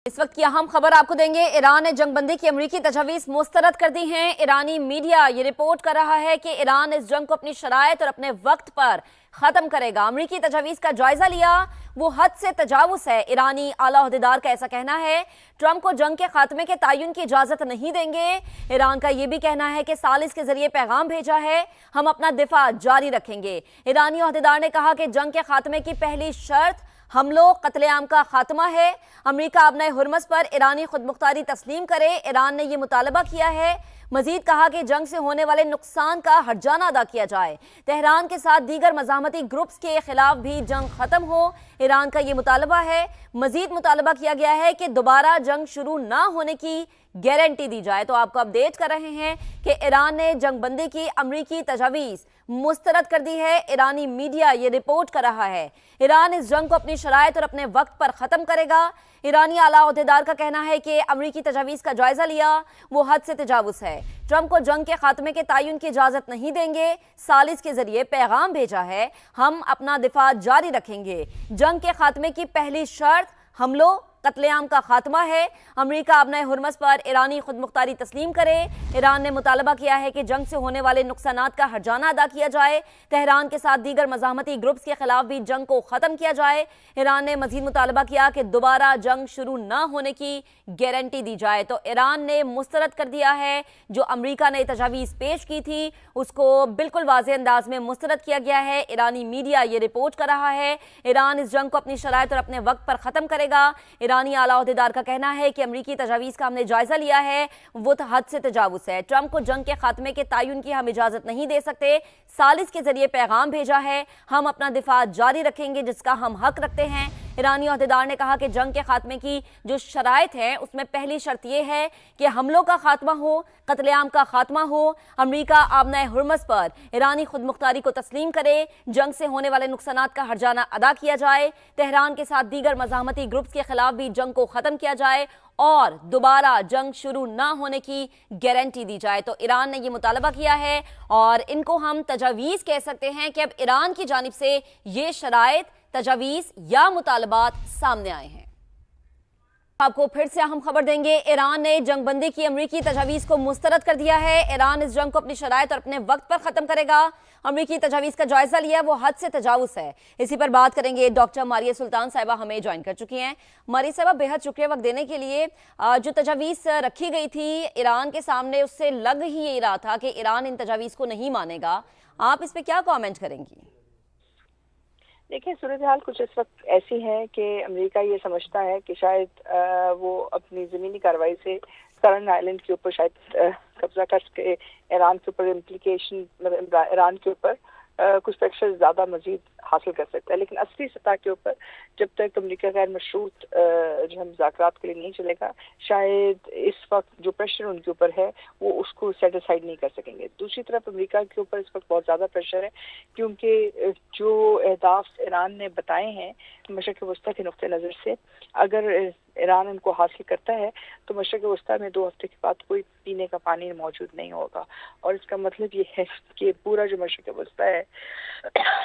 اس وقت کی اہم خبر آپ کو دیں گے۔ ایران نے جنگ بندی کی امریکی تجاویز مسترد کر دی ہیں۔ ایرانی میڈیا یہ رپورٹ کر رہا ہے کہ ایران اس جنگ کو اپنی شرائط اور اپنے وقت پر ختم کرے گا۔ امریکی تجاویز کا جائزہ لیا، وہ حد سے تجاوز ہے۔ ایرانی اعلیٰ عہدیدار کا ایسا کہنا ہے۔ ٹرمپ کو جنگ کے خاتمے کے تعین کی اجازت نہیں دیں گے۔ ایران کا یہ بھی کہنا ہے کہ ثالث کے ذریعے پیغام بھیجا ہے، ہم اپنا دفاع جاری رکھیں گے۔ ایرانی عہدیدار نے کہا کہ جنگ کے خاتمے کی پہلی شرط حملوں قتل عام کا خاتمہ ہے۔ امریکہ ابنۂ ہرمز پر ایرانی خود مختاری تسلیم کرے، ایران نے یہ مطالبہ کیا ہے۔ مزید کہا کہ جنگ سے ہونے والے نقصان کا ہرجانہ ادا کیا جائے۔ تہران کے ساتھ دیگر مزاحمتی گروپس کے خلاف بھی جنگ ختم ہو، ایران کا یہ مطالبہ ہے۔ مزید مطالبہ کیا گیا ہے کہ دوبارہ جنگ شروع نہ ہونے کی گارنٹی دی جائے۔ تو آپ کو اپڈیٹ کر رہے ہیں کہ ایران نے جنگ بندی کی امریکی تجاویز مسترد کر دی ہے۔ ایرانی میڈیا یہ رپورٹ کر رہا ہے ایران اس جنگ کو اپنی شرائط اور اپنے وقت پر ختم کرے گا۔ ایرانی اعلیٰ عہدیدار کا کہنا ہے کہ امریکی تجاویز کا جائزہ لیا، وہ حد سے تجاوز ہے۔ ٹرمپ کو جنگ کے خاتمے کے تعین کی اجازت نہیں دیں گے، ثالث کے ذریعے پیغام بھیجا ہے، ہم اپنا دفاع جاری رکھیں گے۔ جنگ کے خاتمے کی پہلی شرط حملوں قتل عام کا خاتمہ ہے۔ امریکہ ابنۂ ہرمز پر ایرانی خود مختاری تسلیم کرے۔ ایران نے مطالبہ کیا ہے کہ جنگ سے ہونے والے نقصانات کا ہرجانہ ادا کیا جائے۔ تہران کے ساتھ دیگر مزاحمتی گروپس کے خلاف بھی جنگ کو ختم کیا جائے۔ ایران نے مزید مطالبہ کیا کہ دوبارہ جنگ شروع نہ ہونے کی گارنٹی دی جائے۔ تو ایران نے مسترد کر دیا ہے جو امریکہ نے تجاویز پیش کی تھی، اس کو بالکل واضح انداز میں مسترد کیا گیا ہے۔ ایرانی میڈیا یہ رپورٹ کر رہا ہے ایران اس جنگ کو اپنی شرائط اور اپنے وقت پر ختم کرے گا۔ ایرانی اعلیٰ عہدیدار کا کہنا ہے کہ امریکی تجاویز کا ہم نے جائزہ لیا ہے، وہ حد سے تجاوز ہے۔ ٹرمپ کو جنگ کے خاتمے کے تعین کی ہم اجازت نہیں دے سکتے، ثالث کے ذریعے پیغام بھیجا ہے، ہم اپنا دفاع جاری رکھیں گے جس کا ہم حق رکھتے ہیں۔ ایرانی عہدیدار نے کہا کہ جنگ کے خاتمے کی جو شرائط ہیں اس میں پہلی شرط یہ ہے کہ حملوں کا خاتمہ ہو، قتل عام کا خاتمہ ہو، امریکہ ابنۂ ہرمز پر ایرانی خود مختاری کو تسلیم کرے، جنگ سے ہونے والے نقصانات کا ہرجانہ ادا کیا جائے، تہران کے ساتھ دیگر مزاحمتی گروپس کے خلاف بھی جنگ کو ختم کیا جائے اور دوبارہ جنگ شروع نہ ہونے کی گارنٹی دی جائے۔ تو ایران نے یہ مطالبہ کیا ہے اور ان کو ہم تجاویز کہہ سکتے ہیں کہ اب ایران کی جانب سے یہ شرائط، تجاویز یا مطالبات سامنے آئے ہیں۔ آپ کو پھر سے اہم خبر دیں گے۔ ایران نے جنگ بندی کی امریکی تجاویز کو مسترد کر دیا ہے۔ ایران اس جنگ کو اپنی شرائط اور اپنے وقت پر ختم کرے گا۔ امریکی تجاویز کا جائزہ لیا، وہ حد سے تجاوز ہے۔ اسی پر بات کریں گے، ڈاکٹر ماریہ سلطان صاحبہ ہمیں جوائن کر چکی ہیں۔ ماریہ صاحبہ، بے حد شکریہ وقت دینے کے لیے۔ جو تجاویز رکھی گئی تھی ایران کے سامنے، اس سے لگ ہی یہ رہا تھا کہ ایران ان تجاویز کو نہیں مانے گا۔ آپ اس پہ کیا کامنٹ کریں گی؟ دیکھیں، صورتحال کچھ اس وقت ایسی ہے کہ امریکہ یہ سمجھتا ہے کہ شاید وہ اپنی زمینی کارروائی سے سرن آئلینڈ کے اوپر شاید قبضہ کر کے ایران کے اوپر امپلیکیشن، مطلب ایران کے اوپر کچھ پریشر زیادہ مزید حاصل کر سکتا ہے، لیکن اصلی سطح کے اوپر جب تک امریکہ غیر مشروط جو ہے مذاکرات کے لیے نہیں چلے گا، شاید اس وقت جو پریشر ان کے اوپر ہے وہ اس کو سیٹسفائیڈ نہیں کر سکیں گے۔ دوسری طرف امریکہ کے اوپر اس وقت بہت زیادہ پریشر ہے، کیونکہ جو اہداف ایران نے بتائے ہیں مشرق وسطیٰ کے نقطۂ نظر سے، اگر ایران ان کو حاصل کرتا ہے تو مشرق وسطیٰ میں 2 ہفتے کے بعد کوئی پینے کا پانی موجود نہیں ہوگا، اور اس کا مطلب یہ ہے کہ پورا جو مشرق وسطیٰ ہے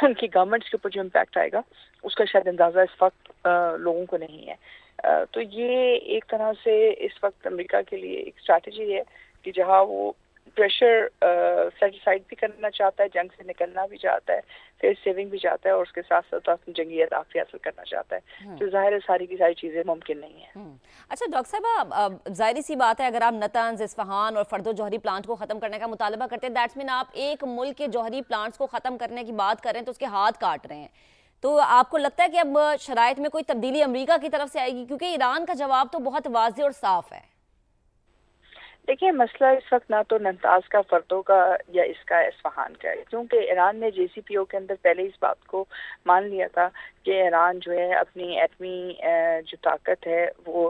ان کی گورنمنٹس کے اوپر جو امپیکٹ آئے گا اس کا شاید اندازہ اس وقت لوگوں کو نہیں ہے۔ تو یہ ایک طرح سے اس وقت امریکہ کے لیے ایک اسٹریٹجی ہے کہ جہاں وہ پریشر سیٹسفائیڈ بھی کرنا چاہتا ہے، جنگ سے نکلنا بھی چاہتا ہے، پھر سیونگ بھی چاہتا ہے، اور اس کے ساتھ ساتھ اپنی جنگی اہداف بھی حاصل کرنا چاہتا ہے، تو ظاہر ہے ساری کی ساری چیزیں ممکن نہیں ہیں۔ اچھا ڈاکٹر صاحبہ، ظاہری سی بات ہے، اگر آپ نتنز، اصفہان اور فردو جوہری پلانٹ کو ختم کرنے کا مطالبہ کرتے ہیں، دیٹس مین آپ ایک ملک کے جوہری پلانٹس کو ختم کرنے کی بات کر رہے ہیں تو اس کے ہاتھ کاٹ رہے ہیں۔ تو آپ کو لگتا ہے کہ اب شرائط میں کوئی تبدیلی امریکہ کی طرف سے آئے گی؟ کیونکہ ایران کا جواب تو بہت واضح اور صاف ہے۔ دیکھیں، مسئلہ اس وقت نہ تو نتنز کا، فردو کا یا اس کا اصفہان کا ہے، کیونکہ ایران نے جے سی پی او کے اندر پہلے اس بات کو مان لیا تھا کہ ایران جو ہے اپنی ایٹمی جو طاقت ہے وہ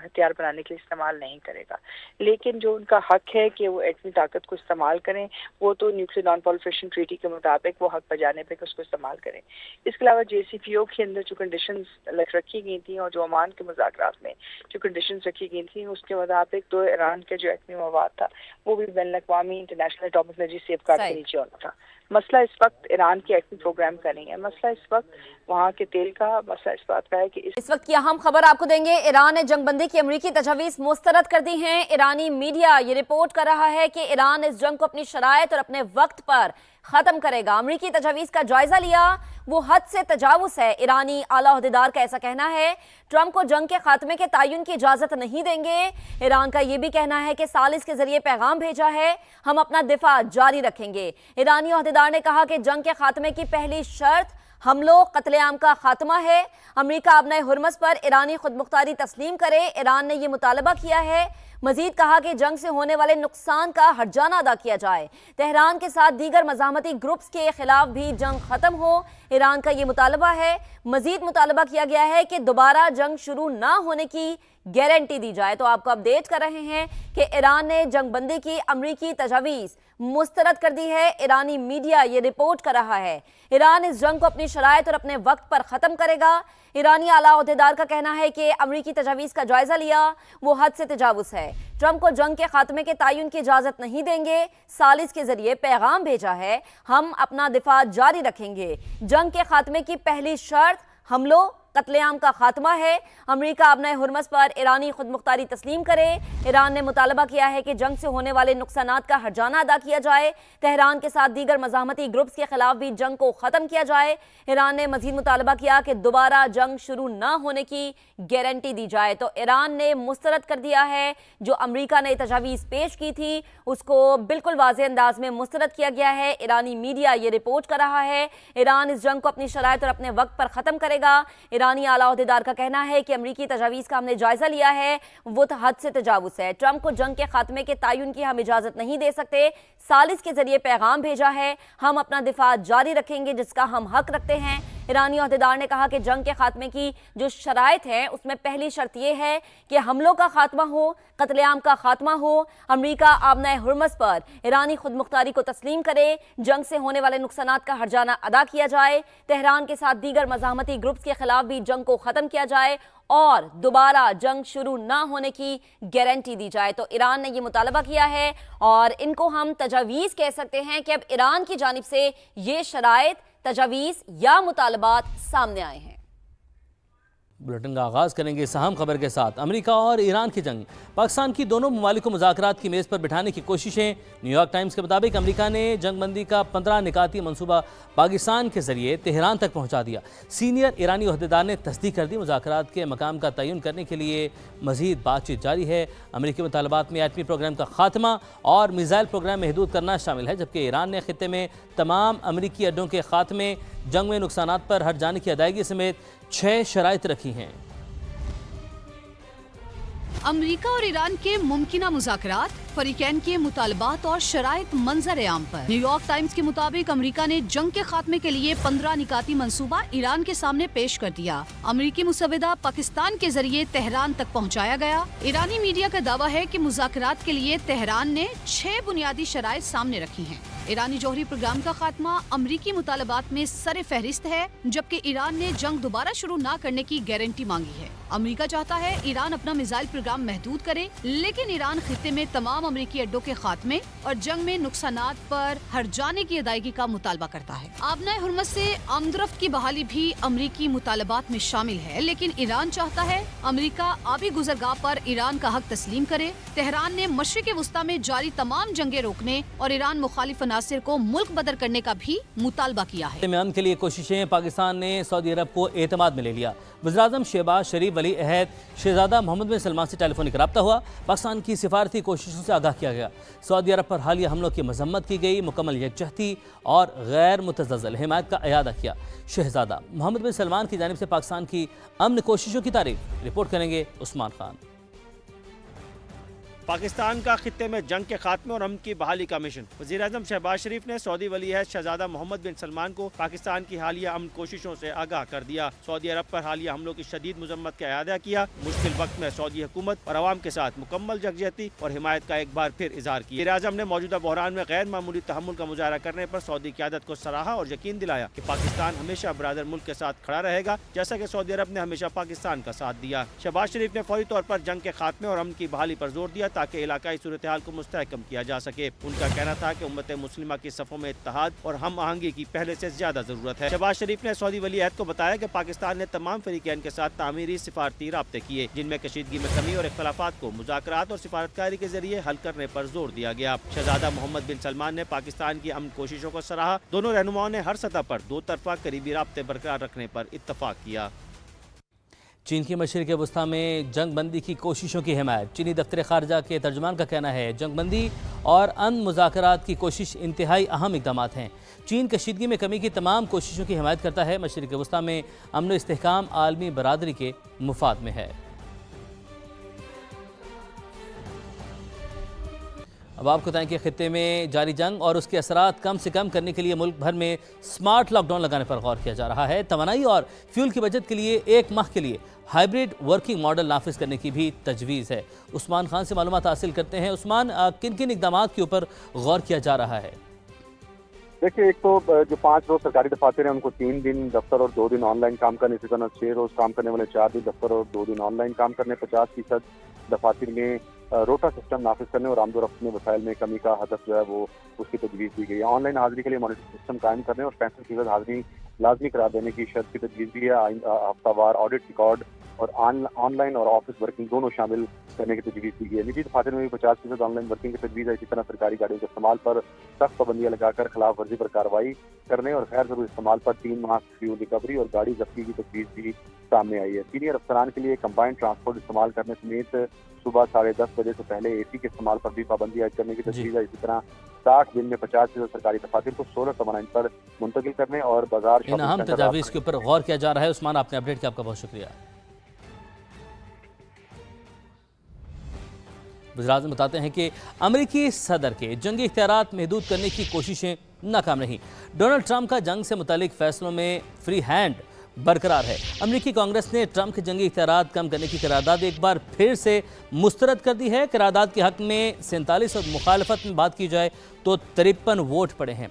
ہتھیار بنانے کے لیے استعمال نہیں کرے گا، لیکن جو ان کا حق ہے کہ وہ ایٹمی طاقت کو استعمال کریں، وہ تو نیوکلیئر نان پرولیفریشن ٹریٹی کے مطابق وہ حق بجانے پہ اس کو استعمال کریں۔ اس کے علاوہ جے سی پی او کے اندر جو کنڈیشنز رکھی گئی تھیں اور جو عمان کے مذاکرات میں جو کنڈیشنز رکھی گئی تھیں، اس کے مطابق تو ایران کے جو ایٹمی مواد تھا وہ بھی بین الاقوامی international atomic energy safeguard کے نیچے ہونا تھا۔ मसला इस वक्त ईरान के एटमी प्रोग्राम का नहीं है, मसला इस वक्त वहाँ के तेल का, मसला इस बात का है कि इस वक्त की अहम खबर आपको देंगे। ईरान ने जंगबंदी की अमरीकी तजवीज़ मुस्तरद कर दी हैं। ईरानी मीडिया ये रिपोर्ट कर रहा है कि ईरान इस जंग को अपनी शराइत और अपने वक्त पर खत्म करेगा। अमरीकी तजवीज़ का जायजा लिया, वो हद से तजावुज़ है। ईरानी आला ओहदेदार का ऐसा कहना है। ट्रंप को जंग के खात्मे के तयन की इजाज़त नहीं देंगे। ईरान का ये भी कहना है कि सालिस के जरिए पैगाम भेजा है, हम अपना दिफा जारी रखेंगे। ईरानी ओहदेदार ने कहा कि जंग के खात्मे की पहली शर्त हमलों कत्लेआम का खात्मा है। अमरीका अपने हुर्मस पर ईरानी खुदमुख्तारी तस्लीम करे, ईरान ने यह मुतालबा किया है। मजीद कहा कि जंग से होने वाले नुकसान का हर्जाना अदा किया जाए। तेहरान के साथ दीगर मज़ाहमती ग्रुप्स के खिलाफ भी जंग खत्म हो, ईरान का ये मुतालबा है। मजीद मुतालबा किया गया है कि दोबारा जंग शुरू ना होने की गारंटी दी जाए। तो आपको अपडेट कर रहे हैं कि ईरान ने जंगबंदी की अमरीकी तजवीज़ मुस्तरद कर दी है। ईरानी मीडिया ये रिपोर्ट कर रहा है ईरान इस जंग को अपनी शराइत और अपने वक्त पर ख़त्म करेगा। ईरानी आला ओहदेदार का कहना है कि अमरीकी तजवीज़ का जायजा लिया, वो हद से तजावुज़ है। ट्रंप को जंग के खात्मे के तयन की इजाज़त नहीं देंगे। सालिस के जरिए पैगाम भेजा है, हम अपना दिफा जारी रखेंगे। जंग के खात्मे की पहली शर्त हमलों कत्लेआम का खात्मा है। अमरीका अपने हुर्मस पर ईरानी खुदमुख्तारी तस्लीम करे। ईरान ने मुतालबा किया है कि जंग से होने वाले नुकसानात का हर्जाना अदा किया जाए। तेहरान के साथ दीगर मज़ाहमती ग्रुप्स के खिलाफ भी जंग को ख़त्म किया जाए। ईरान ने मजीद मुतालबा किया कि दोबारा जंग शुरू ना होने की गारंटी दी जाए। तो ईरान ने मुस्तरद कर दिया है। जो अमरीका ने तजावीज़ पेश की थी उसको बिल्कुल वाज़ेह अंदाज में मुस्तरद किया गया है। ईरानी मीडिया ये रिपोर्ट कर रहा है ईरान इस जंग को अपनी शराइत और अपने वक्त पर ख़त्म करेगा। ईरानी आला ओहदेदार का कहना है कि अमरीकी तजावीज़ का हमने जायजा लिया है, वो हद से तजावुज़ है। ट्रंप को जंग के खात्मे के तयन की हम इजाज़त नहीं दे सकते। सालिस के जरिए पैगाम भेजा है, हम अपना दिफा जारी रखेंगे जिसका हम हक रखते हैं। ईरानी ओहदेदार ने कहा कि जंग के खात्मे की जो शराइत है उसमें पहली शर्त यह है कि हमलों का खात्मा हो, कत्लेआम का खात्मा हो। अमरीका आबनाए हुर्मस पर ईरानी खुदमुख्तारी को तस्लीम करे, जंग से होने वाले नुकसानात का हर्जाना अदा किया जाए। तेहरान के साथ दीगर मज़ाहमती ग्रुप्स के खिलाफ भी जंग को ख़त्म किया जाए और दोबारा जंग शुरू ना होने की गारंटी दी जाए। तो ईरान ने यह मुतालबा किया है और इनको हम तजावीज़ कह सकते हैं कि अब ईरान की जानिब से ये शराइत, तजावीज़ या मुतालबात सामने आए हैं। बुलेटिन का आगाज़ करेंगे इस अहम खबर के साथ। अमेरिका और ईरान की जंग, पाकिस्तान की दोनों ममालिक को मुज़ाकरात की मेज़ पर बिठाने की कोशिशें। न्यूयॉर्क टाइम्स के मुताबिक अमेरिका ने जंगबंदी का 15 निकाती मंसूबा पाकिस्तान के जरिए तेहरान तक पहुँचा दिया। सीनियर ईरानी ओहदेदार ने तस्दीक कर दी मुज़ाकरात के मकाम का तयन करने के लिए मज़ीद बातचीत जारी है। अमेरिकी मुतालबात में एटमी प्रोग्राम का खात्मा और मिसाइल प्रोग्राम महदूद करना शामिल है, जबकि ईरान ने खित्ते में तमाम अमरीकी अड्डों के खात्मे, जंग में नुकसानात पर हट जाने की अदायगी समेत 6 शराइत रखी हैं। अमरीका और ईरान के मुमकिना मुज़ाकरात, फरीकैन के मुतालबात और शराइत मंजर आम पर। न्यूयॉर्क टाइम्स के मुताबिक अमरीका ने जंग के खात्मे के लिए 15 निकाती मंसूबा ईरान के सामने पेश कर दिया। अमरीकी मुसविदा पाकिस्तान के जरिए तेहरान तक पहुंचाया गया। ईरानी मीडिया का दावा है कि मुज़ाकरात के लिए तेहरान ने 6 बुनियादी शराइत सामने रखी हैं। ईरानी जौहरी प्रोग्राम का खात्मा अमरीकी मुतालबात में सरे फहरिस्त है, जबकि ईरान ने जंग दोबारा शुरू न करने की गारंटी मांगी है। अमरीका चाहता है ईरान अपना मिसाइल प्रोग्राम महदूद करे, लेकिन ईरान खित्ते में तमाम अमरीकी अड्डों के खात्मे और जंग में नुकसानात पर हर जाने की अदायगी का मुतालबा करता है। आबनाए हुर्मस से आमदरफ्त की बहाली भी अमरीकी मुतालबात में शामिल है, लेकिन ईरान चाहता है अमरीका आबी गुजरगाह पर ईरान का हक तस्लीम करे। तेहरान ने मशरिक़ वस्ता में जारी तमाम जंगे रोकने और ईरान मुखालिफ अनासिर को मुल्क बदर करने का भी मुतालबा किया है। अमन के लिए कोशिशें, पाकिस्तान ने सऊदी अरब को एतमाद में ले लिया। वज़ीर-ए-आज़म शहबाज शरीफ वली अहद शहजादा मोहम्मद बिन सलमान से टेलीफोनिक रब्ता हुआ। पाकिस्तान की सिफारती कोशिशों से आगाह किया गया। सऊदी अरब पर हालिया हमलों की मजम्मत की गई, मुकम्मल यकजहती और गैर मुतज़ल्ज़ल हिमायत का अयादा किया। शहजादा मोहम्मद बिन सलमान की जानिब से पाकिस्तान की अमन कोशिशों की तारीफ रिपोर्ट करेंगे उस्मान खान। पाकिस्तान का खित्ते में जंग के खात्मे और अमन की बहाली का मिशन। वज़ीर-ए-आज़म शहबाज शरीफ ने सऊदी वली अहद शहजादा मोहम्मद बिन सलमान को पाकिस्तान की हालिया अमन कोशिशों से आगाह कर दिया। सऊदी अरब पर हालिया हमलों की शदीद मजम्मत का अयादा किया। मुश्किल वक्त में सऊदी हुकूमत और अवाम के साथ मुकम्मल यकजहती और हिमायत का एक बार फिर इजहार किया। वज़ीर-ए-आज़म ने मौजूदा बहरान में गैर मामूली तहम्मुल का मुजाहरा करने पर सऊदी क़यादत को सराहा और यकीन दिलाया कि पाकिस्तान हमेशा बरादर मुल्क के साथ खड़ा रहेगा, जैसा कि सऊदी अरब ने हमेशा पाकिस्तान का साथ दिया। शहबाज शरीफ ने फौरी तौर पर जंग के खात्मे और अमन की बहाली पर जोर दिया ताकि इलाकाई सूरत हाल को मुस्तहकम किया जा सके। उनका कहना था कि उम्मत मुस्लिमा की सफ़ों में इत्तेहाद और हम आहंगी की पहले से ज्यादा जरूरत है। शहबाज शरीफ ने सऊदी वली अहद को बताया कि पाकिस्तान ने तमाम फरीकैन के साथ तामीरी सिफारती राब्ते किए, जिनमें कशीदगी में कमी और इख्तलाफात को मुज़ाकरात और सिफारतकारी के जरिए हल करने पर जोर दिया गया। शहजादा मोहम्मद बिन सलमान ने पाकिस्तान की अमन कोशिशों को सराहा। दोनों रहनुमाओं ने हर सतह पर दो तरफा करीबी राब्ते बरकरार रखने पर इत्तफाक किया। चीन की मशरिक़ वस्ता में जंग बंदी की कोशिशों की हिमायत। चीनी दफ्तर खारजा के तर्जुमान का कहना है जंग बंदी और अमन मुज़ाकरात की कोशिश इंतहाई अहम इक़दामात हैं। चीन कशीदगी में कमी की तमाम कोशिशों की हिमायत करता है। मशरिक़ वस्ता में अमन व इस्तेहकाम आलमी बरादरी के मुफाद में है। अब आपको बताएं कि खित्ते में जारी जंग और उसके असरात कम से कम करने के लिए मुल्क भर में स्मार्ट लॉकडाउन लगाने पर गौर किया जा रहा है। तवानाई और फ्यूल की बचत के लिए 1 माह के लिए हाइब्रिड वर्किंग मॉडल नाफिज करने की भी तजवीज़ है। उस्मान खान से मालूमात हासिल करते हैं। उस्मान, किन किन इक़दामात के ऊपर गौर किया जा रहा है? देखिए, एक तो जो 5 रोज सरकारी दफातर हैं उनको 3 दिन दफ्तर और 2 दिन ऑनलाइन काम करने, इसी तरह 6 रोज काम करने वाले 4 दिन दफ्तर और 2 दिन ऑनलाइन काम करने, 50% दफातर में रोटा सिस्टम नाफिज करने और आमदोरफ्त में वसाइल में कमी का हदफ जो है वो उसकी तजवीज़ दी गई है। ऑनलाइन हाजिरी के लिए मॉनिटरिंग सिस्टम कायम करने और 65% हाजिरी लाजमी करार देने की शर्त की तजवीज़ दी है। हफ्तावार ऑडिट रिकॉर्ड और ऑनलाइन और ऑफिस वर्किंग दोनों शामिल करने की तजवीज़ दी गई है। निजी दफातर में भी 50% ऑनलाइन वर्किंग की तजवीज़ है। इसी तरह सरकारी गाड़ियों के इस्तेमाल पर सख्त पाबंदियाँ लगाकर खिलाफ वर्जी पर कार्रवाई करने और गैर जरूरी इस्तेमाल पर 3 माह फ्यूल रिकवरी और गाड़ी जब्ती की तजवीज़ भी सामने आई है। सीनियर अफसरान के लिए कंबाइंड ट्रांसपोर्ट इस्तेमाल करने समेत सुबह 10:30 बजे से पहले AC के इस्तेमाल पर भी पाबंदी आयद करने की तजवीज़ है। इसी तरह 60 दिन में 50% सरकारी दफातर को 16 तवानाई पर मुंतकिल करने और बाजार इन अहम तजावीज़ के ऊपर गौर किया जा रहा है। उस्मान, आपने अपडेट किया, आपका बहुत शुक्रिया। वज़ीर-ए-आज़म बताते हैं कि अमेरिकी सदर के जंगी इख्तियारात महदूद करने की कोशिशें नाकाम रहीं। डोनाल्ड ट्रंप का जंग से मुतालिक फैसलों में फ्री हैंड बरकरार है। अमेरिकी कांग्रेस ने ट्रंप के जंगी इख्तियारात कम करने की करारदाद एक बार फिर से मुस्तरद कर दी है। करारदाद के हक में 47 और मुखालफत में बात की जाए तो 53 वोट पड़े हैं।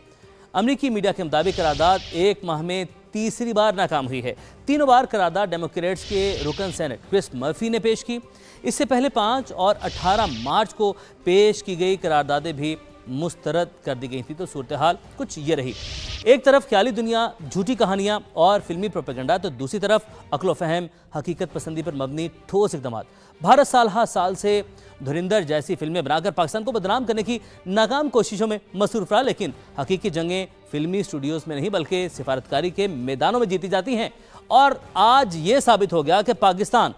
अमेरिकी मीडिया के मुताबिक करारदाद 1 माह में तीसरी बार नाकाम हुई है। 3 बार करारदाद डेमोक्रेट्स के रुकन सेनेट क्रिस मर्फी ने पेश की। इससे पहले 5 और 18 मार्च को पेश की गई करारदादें भी मुस्तरद कर दी गई थी। तो सूरत हाल कुछ ये रही। एक तरफ ख्याली दुनिया, झूठी कहानियां और फिल्मी प्रोपेगेंडा, तो दूसरी तरफ अक्ल फहम, हकीकत पसंदी पर मबनी ठोस इक़दामात। भारत साल हर साल से धुरिंदर जैसी फिल्में बनाकर पाकिस्तान को बदनाम करने की नाकाम कोशिशों में मसरूफ रहा, लेकिन हकीकी जंगें फिल्मी स्टूडियोज़ में नहीं बल्कि सिफारतकारी के मैदानों में जीती जाती हैं। और आज ये साबित हो गया कि पाकिस्तान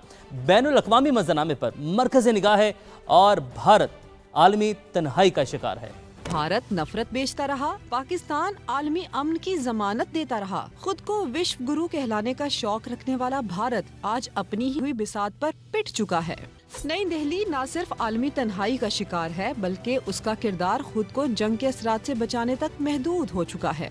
बैनुल अक़वामी मंजरनामे पर मरकज़ निगाह है और भारत आलमी तन्हाई का शिकार है। भारत नफरत बेचता रहा, पाकिस्तान आलमी अमन की जमानत देता रहा। खुद को विश्व गुरु कहलाने का शौक रखने वाला भारत आज अपनी ही हुई बिसात पर पिट चुका है। नई दिल्ली न सिर्फ आलमी तन्हाई का शिकार है बल्कि उसका किरदार खुद को जंग के असरात से बचाने तक महदूद हो चुका है।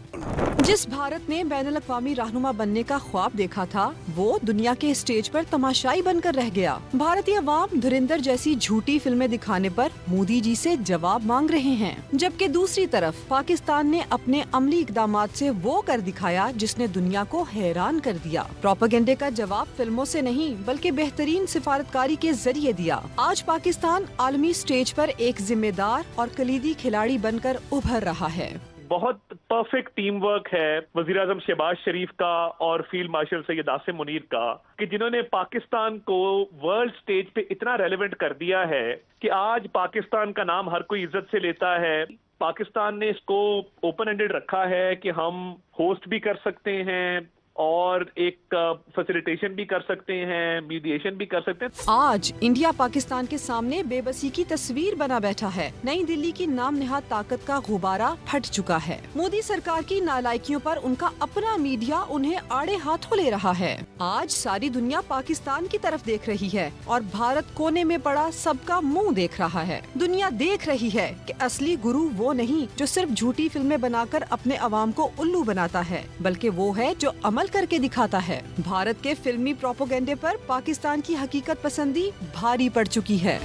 जिस भारत ने बैनुल अक़वामी रहनुमा बनने का ख्वाब देखा था वो दुनिया के स्टेज पर तमाशाई बनकर रह गया। भारतीय अवाम धुरिंदर जैसी झूठी फिल्में दिखाने पर मोदी जी से जवाब मांग रहे हैं, जबकि दूसरी तरफ पाकिस्तान ने अपने अमली इक़दामात से वो कर दिखाया जिसने दुनिया को हैरान कर दिया। प्रोपेगेंडे का जवाब फिल्मों से नहीं बल्कि बेहतरीन सिफारतकारी के जरिए दिया। आज पाकिस्तान आलमी स्टेज पर एक जिम्मेदार और कलीदी खिलाड़ी बनकर उभर रहा है। बहुत परफेक्ट टीम वर्क है वज़ीर-ए-आज़म शहबाज शरीफ का और फील्ड मार्शल सैयद आसिम मुनीर का, कि जिन्होंने पाकिस्तान को वर्ल्ड स्टेज पे इतना रेलेवेंट कर दिया है कि आज पाकिस्तान का नाम हर कोई इज्जत से लेता है। पाकिस्तान ने इसको ओपन एंडेड रखा है कि हम होस्ट भी कर सकते हैं और एक फैसिलिटेशन भी कर सकते हैं, मीडिएशन भी कर सकते हैं। आज इंडिया पाकिस्तान के सामने बेबसी की तस्वीर बना बैठा है। नई दिल्ली की नाम निहाद ताकत का गुब्बारा फट चुका है। मोदी सरकार की नालायकियों पर उनका अपना मीडिया उन्हें आड़े हाथों ले रहा है। आज सारी दुनिया पाकिस्तान की तरफ देख रही है और भारत कोने में पड़ा सबका मुंह देख रहा है। दुनिया देख रही है कि असली गुरु वो नहीं जो सिर्फ झूठी फिल्में बनाकर अपने अवाम को उल्लू बनाता है, बल्कि वो है जो अमल करके दिखाता है। भारत के फिल्मी प्रोपेगेंडे पर पाकिस्तान की हकीकत पसंदी भारी पड़ चुकी है।